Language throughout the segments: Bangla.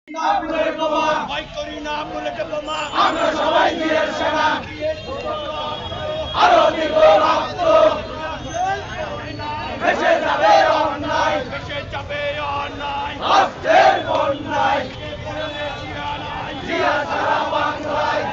ভয় করি না বুলেটে বোমা, আমরা সবাই বীরের সেনা, আরো দিব রক্ত, ভেসে যাবে অন্যায়, ভেসে যাবে অন্যায়, রাষ্ট্রের বন্যায়, জিয়া সারা বাংলায়।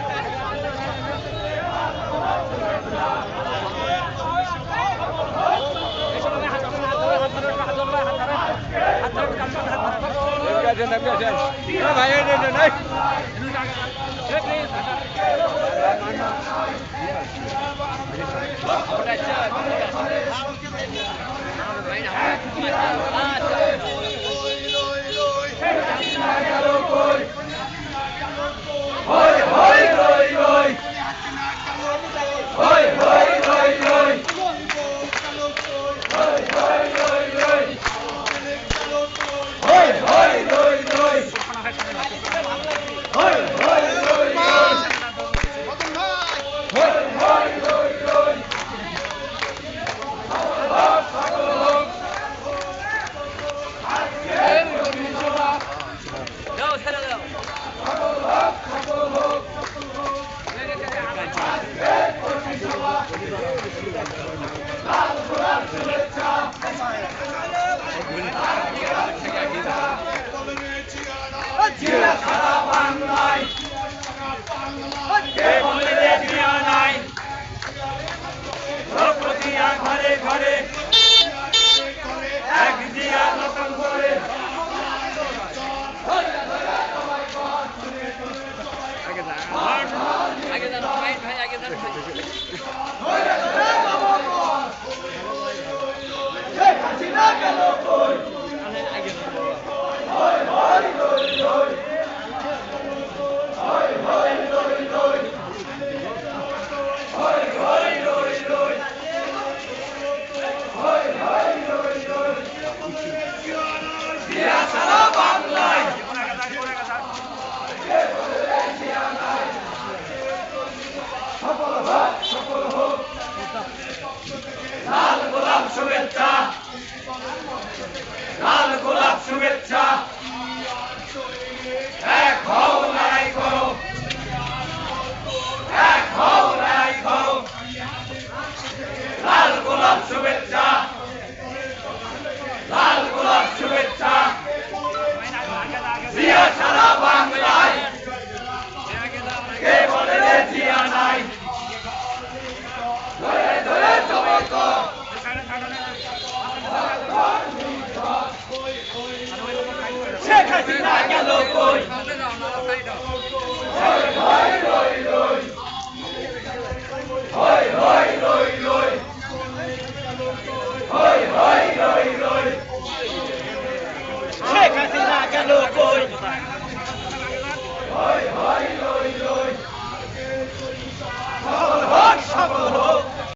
জিয়া সারা বাংলায়, কে বলে রে জিয়া নাই, প্রতিয়া ঘরে ঘরে এক জিয়া নতুন করে। লাল গোলাপ শুভেচ্ছা, লাল গোলাপ শুভেচ্ছা, এক হও লড়াই করো, এক হও লড়াই করো, লাল গোলাপ শুভেচ্ছা, লাল গোলাপ শুভেচ্ছা, জিয়া